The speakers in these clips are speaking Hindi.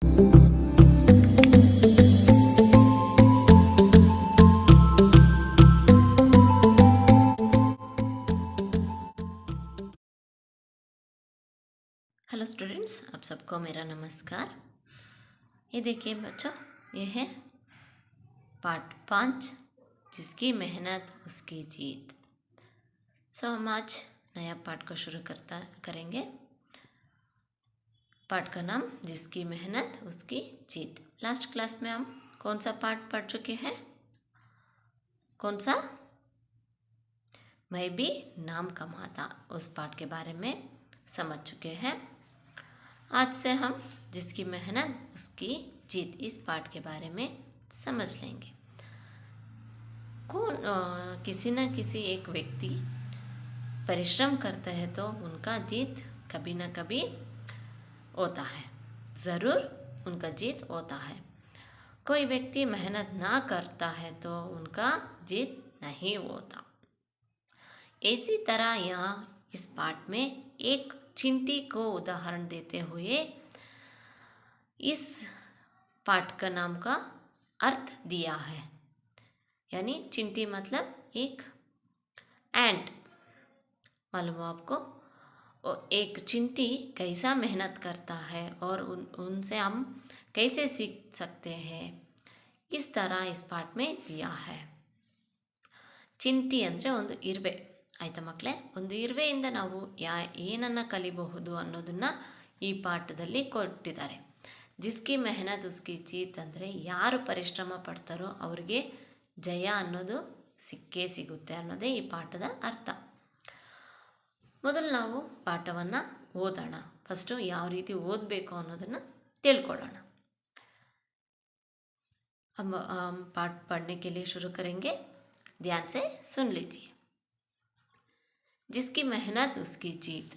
हेलो स्टूडेंट्स, आप सबको मेरा नमस्कार। ये देखिए बच्चों, ये है पार्ट 5, जिसकी मेहनत उसकी जीत। हम आज नया पार्ट को शुरू करेंगे। पार्ट का नाम जिसकी मेहनत उसकी जीत। लास्ट क्लास में हम कौन सा पार्ट पढ़ चुके हैं? कौन सा? मैं भी नाम कमाता, उस पार्ट के बारे में समझ चुके हैं। आज से हम जिसकी मेहनत उसकी जीत, इस पार्ट के बारे में समझ लेंगे। किसी न किसी एक व्यक्ति परिश्रम करते हैं तो उनका जीत कभी न कभी होता है, ज़रूर उनका जीत होता है। कोई व्यक्ति मेहनत ना करता है तो उनका जीत नहीं होता। इसी तरह यहाँ इस पाठ में एक चींटी को उदाहरण देते हुए इस पाठ का नाम का अर्थ दिया है। यानी चींटी मतलब एक एंट, मालूम हो आपको? और एक चींटी कैसा मेहनत करता है और उनसे हम कैसे सीख सकते हैं, इस तरह इस पाठ में दिया है। ಚಿಂಟಿ ಅಂದರೆ ಒಂದು ಇರುವೆ, ಆಯಿತಾ ಮಕ್ಕಳೇ? ಒಂದು ಇರುವೆಯಿಂದ ನಾವು ಏನನ್ನು ಕಲಿಬಹುದು ಅನ್ನೋದನ್ನು ಈ ಪಾಠದಲ್ಲಿ ಕೊಟ್ಟಿದ್ದಾರೆ. ಜಿಸ್ಕಿ ಮೆಹನತ್ ಉಸ್ಕಿ ಜೀತ್ ಅಂದರೆ ಯಾರು ಪರಿಶ್ರಮ ಪಡ್ತಾರೋ ಅವರಿಗೆ ಜಯ ಅನ್ನೋದು ಸಿಕ್ಕೇ ಸಿಗುತ್ತೆ ಅನ್ನೋದೇ ಈ ಪಾಠದ ಅರ್ಥ. ಮೊದಲು ನಾವು ಪಾಠವನ್ನು ಓದೋಣ. ಫಸ್ಟು ಯಾವ ರೀತಿ ಓದಬೇಕು ಅನ್ನೋದನ್ನು ತಿಳ್ಕೊಳ್ಳೋಣ. हम पाठ पढ़ने के लिए शुरू करेंगे. ध्यान से सुन लीजिए. जिसकी मेहनत उसकी जीत.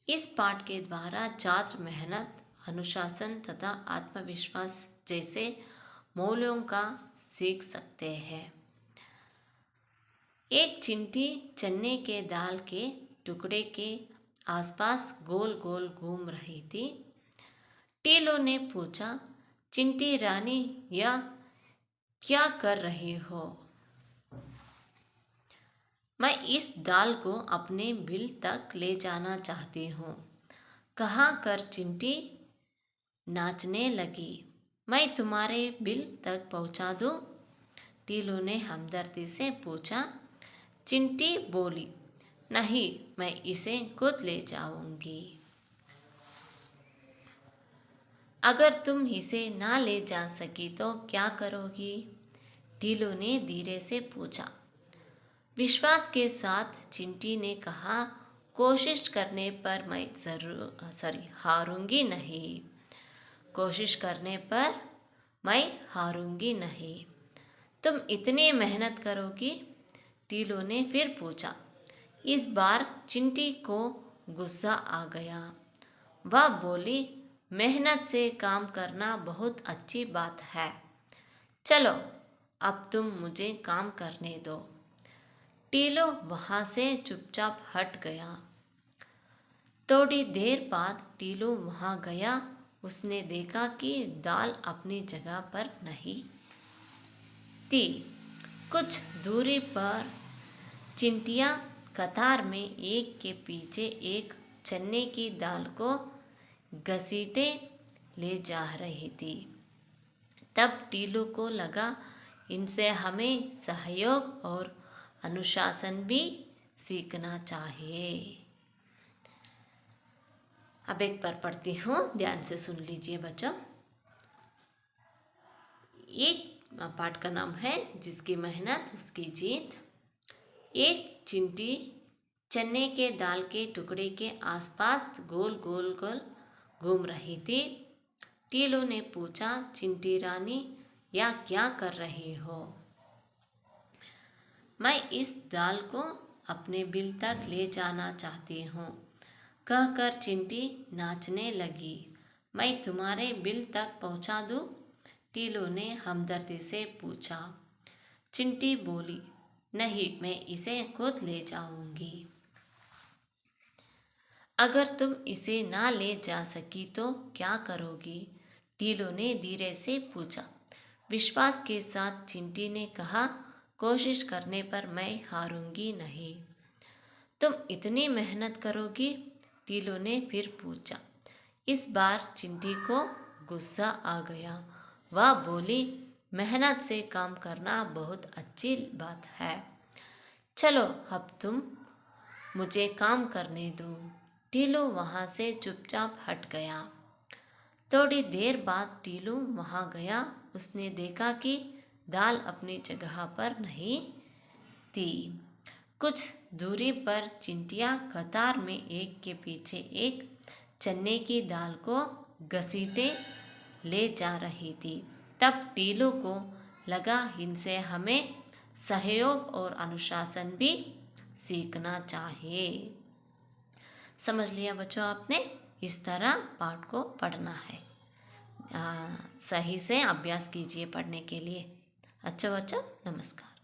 इस पाठ के द्वारा छात्र मेहनत, अनुशासन तथा आत्मविश्वास जैसे मूल्यों का सीख सकते हैं. एक चींटी चने के दाल के टुकड़े के आसपास गोल गोल घूम रही थी. टीलो ने पूछा, चिंटी रानी, या क्या कर रही हो? मैं इस दाल को अपने बिल तक ले जाना चाहती हूँ, कहा कर चिंटी नाचने लगी. मैं तुम्हारे बिल तक पहुँचा दूँ? टीलो ने हमदर्दी से पूछा. चिंटी बोली, नहीं, मैं इसे खुद ले जाऊंगी. अगर तुम इसे ना ले जा सकी तो क्या करोगी? टीलो ने धीरे से पूछा. विश्वास के साथ चिंटी ने कहा, कोशिश करने पर मैं हारूंगी नहीं. कोशिश करने पर मैं हारूंगी नहीं. तुम इतनी मेहनत करोगी? टीलो ने फिर पूछा. इस बार चिंटी को गुस्सा आ गया. वह बोली, मेहनत से काम करना बहुत अच्छी बात है. चलो, अब तुम मुझे काम करने दो. टीलो वहाँ से चुपचाप हट गया. थोड़ी देर बाद टीलो वहाँ गया. उसने देखा कि दाल अपनी जगह पर नहीं थी. कुछ दूरी पर चिंटियाँ कतार में एक के पीछे एक चने की दाल को घसीटे ले जा रही थी. तब टीलो को लगा, इनसे हमें सहयोग और अनुशासन भी सीखना चाहिए. अब एक बार पढ़ती हूँ, ध्यान से सुन लीजिए बच्चों. एक पाठ का नाम है जिसकी मेहनत उसकी जीत. एक चिंटी चने के दाल के टुकड़े के आसपास गोल गोल गोल घूम रही थी. टीलो ने पूछा, चिंटी रानी, या क्या कर रही हो? मैं इस दाल को अपने बिल तक ले जाना चाहती हूँ, कहकर चिंटी नाचने लगी. मैं तुम्हारे बिल तक पहुँचा दूँ? टीलो ने हमदर्दी से पूछा. चिंटी बोली, नहीं, मैं इसे खुद ले जाऊंगी. अगर तुम इसे ना ले जा सकी तो क्या करोगी? टीलू ने धीरे से पूछा। विश्वास के साथ चिंटी ने कहा, कोशिश करने पर मैं हारूंगी नहीं। तुम इतनी मेहनत करोगी? टीलू ने फिर पूछा। इस बार चिंटी को गुस्सा आ गया। वह बोली, मेहनत से काम करना बहुत अच्छी बात है। चलो अब तुम मुझे काम करने दो। टीलू वहाँ से चुपचाप हट गया। थोड़ी देर बाद टीलू वहाँ गया। उसने देखा कि दाल अपनी जगह पर नहीं थी। कुछ दूरी पर चिंटियाँ कतार में एक के पीछे एक चने की दाल को घसीटे ले जा रही थी। तब टीलू को लगा, इनसे हमें सहयोग और अनुशासन भी सीखना चाहिए। समझ लिया बच्चों आपने? इस तरह पाठ को पढ़ना है। सही से अभ्यास कीजिए पढ़ने के लिए। अच्छा बच्चों, नमस्कार।